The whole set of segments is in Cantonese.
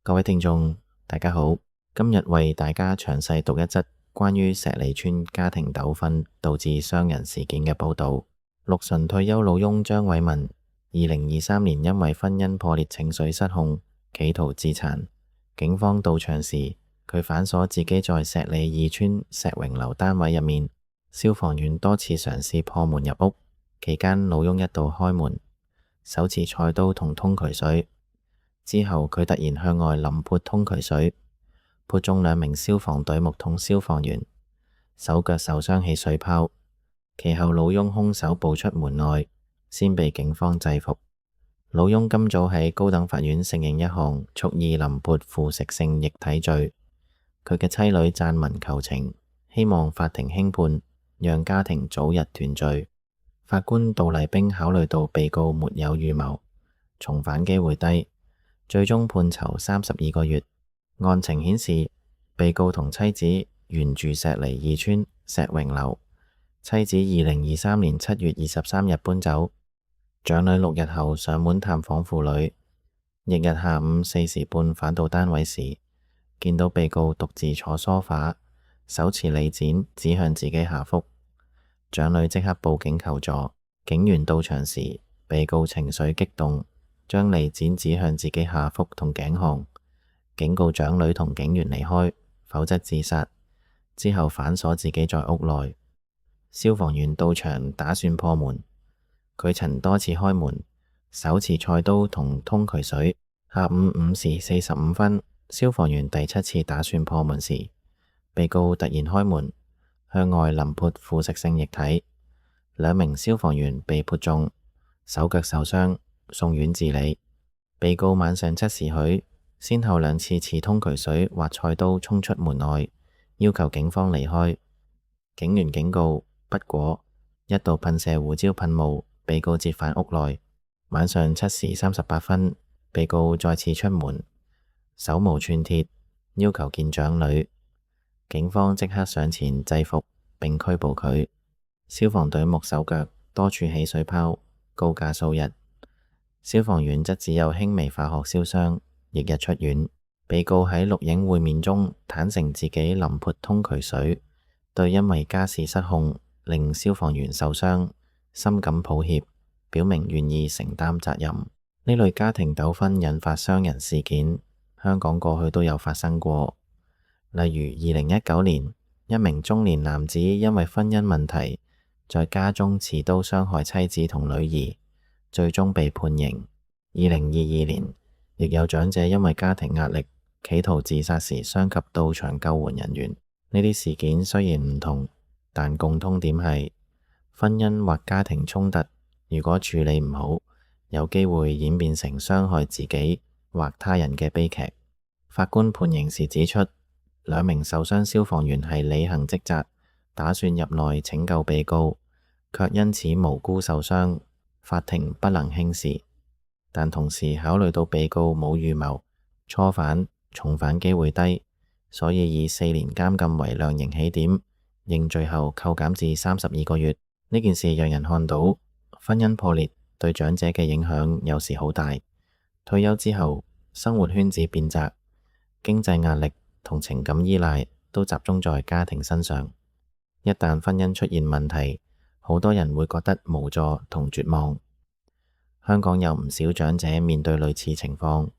各位聽眾，大家好，今日為大家詳細讀一則關於石梨村家庭糾紛導致傷人事件嘅報道。六旬退休老翁張偉文2023年因為婚姻破裂情緒失控，企圖自殘。警方到場時，佢反鎖自己在石梨2村石榮樓單位入面。消防員多次嘗試破門入屋，期間老翁一度開門，手持菜刀同通渠水。之後佢突然向外淋潑通渠水，潑中2名消防隊目同消防員，手腳受傷起水泡。其後老翁空手步出門外，先被警方制服。老翁今早喺高等法院承認一項蓄意淋潑腐蝕性液體罪。佢嘅妻女撰文求情，希望法庭輕判，讓家庭早日團聚。法官杜麗冰考慮到被告沒有預謀，重犯機會低，最終判囚32個月。案情顯示，被告同妻子原住石梨2村石榮樓，妻子2023年7月23日搬走，長女6日後上門探訪父女。翌日下午4時半返到單位時，見到被告獨自坐梳化，手持利剪指向自己下腹。長女即刻報警求助，警員到場時，被告情緒激動，將利剪指向自己下腹同頸項，警告長女同警員離開，否則自殺。之後反鎖自己在屋內。消防員到場打算破門，佢曾多次開門，手持菜刀同通渠水。下午5時45分，消防員第7次打算破門時，被告突然開門，向外淋潑腐蝕性液體，2名消防員被潑中，手腳受傷，送院治理。被告晚上7時許，先後2次持通渠水或菜刀衝出門外，要求警方離開。警員警告不果，一度噴射胡椒噴霧，被告折返屋內。晚上7時38分，被告再次出門，手無寸鐵，要求見長女。警方即刻上前制服並拘捕佢。消防隊目手腳多處起水泡，告假數日。消防員則只有輕微化學燒傷，翌日出院。被告喺錄影會面中坦承自己淋潑通渠水，對因為家事失控令消防員受傷深感抱歉，表明願意承擔責任。呢類家庭糾紛引發傷人事件，香港過去都有發生過。例如2019年，一名中年男子因為婚姻問題，在家中持刀傷害妻子同女兒，最終被判刑。2022年，亦有長者因為家庭壓力，企圖自殺時傷及到場救援人員。呢啲事件雖然唔同，但共通點係婚姻或家庭衝突，如果處理唔好，有機會演變成傷害自己或他人嘅悲劇。法官判刑時指出，2名受傷消防員係履行職責，打算入內拯救被告，卻因此無辜受傷，法庭不能輕視。但同時考慮到被告冇預謀，初犯、重犯機會低，所以以4年監禁為量刑起點，認罪後扣減至32個月。呢件事讓人看到婚姻破裂對長者嘅影響有時好大。退休之後，生活圈子變窄，經濟壓力同情感依賴都集中在家庭身上。一旦婚姻出現問題，好多人會覺得無助同絕望。香港有唔少長者面對類似情況。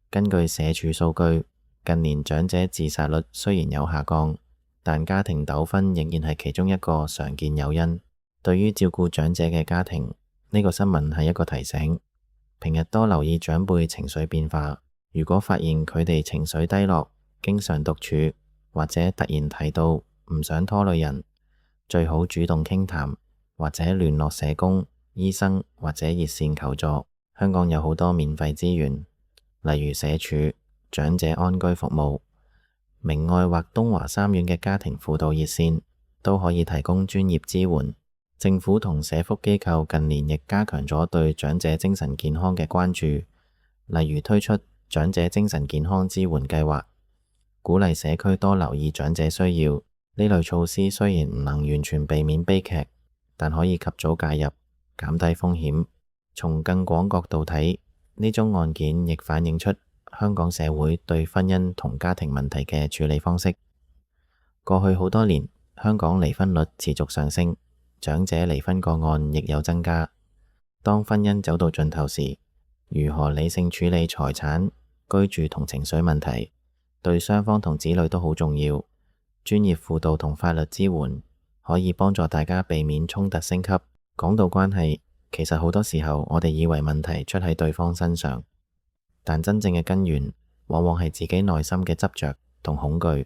根據社署數據，近年長者自殺率雖然有下降，但家庭糾紛仍然係其中一個常見誘因。對於照顧長者嘅家庭，呢個新聞係一個提醒，平日多留意長輩情緒變化。如果發現佢哋情緒低落，經常獨處，或者突然提到唔想拖累人，最好主動傾談，或者聯絡社工、醫生或者熱線求助。香港有好多免費資源，例如社署、長者安居服務、明愛或東華三院嘅家庭輔導熱線，都可以提供專業支援。政府同社福機構近年亦加強咗對長者精神健康嘅關注，例如推出長者精神健康支援計劃，鼓勵社區多留意長者需要。呢類措施雖然唔能完全避免悲劇，但可以及早介入，減低風險。從更廣角度睇，呢宗案件亦反映出香港社會對婚姻同家庭問題嘅處理方式。過去好多年，香港離婚率持續上升，長者離婚個案亦有增加。當婚姻走到盡頭時，如何理性處理財產、居住同情緒問題，對雙方同子女都好重要。專業輔導同法律支援可以幫助大家避免衝突升級。講到關係，其實好多時候我哋以為問題出喺對方身上，但真正嘅根源往往係自己內心嘅執着同恐懼。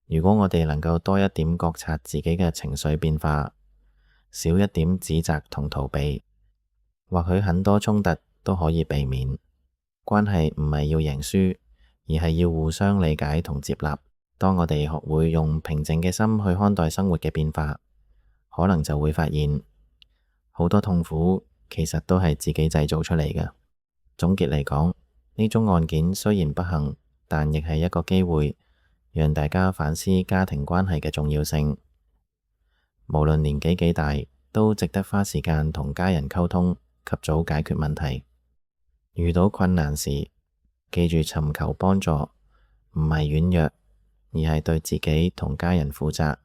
如果我哋能夠多一點覺察自己嘅情緒變化，少一點指責同逃避，或許很多衝突都可以避免。關係唔係要贏輸，而係要互相理解同接納。當我哋學會用平靜嘅心去看待生活嘅變化，可能就會發現好多痛苦其實都係自己製造出嚟嘅。總結嚟講，呢宗案件雖然不幸，但亦係一個機會，讓大家反思家庭關係嘅重要性。無論年紀幾大，都值得花時間同家人溝通，及早解決問題。遇到困難時，記住尋求幫助，唔係軟弱，而係對自己同家人負責。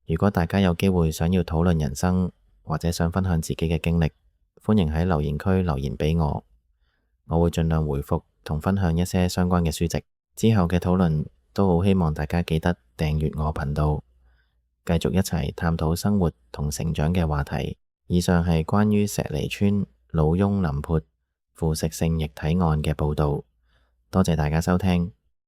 如果大家有機會想要討論人生，或者想分享自己嘅經歷，歡迎喺留言區留言俾我，我會盡量回覆同分享一些相關嘅書籍。之後嘅討論都好希望大家記得訂閱我頻道，繼續一齊探討生活同成長嘅話題。以上係關於石梨村老翁林潑腐蝕性液體案嘅報道，多謝大家收聽。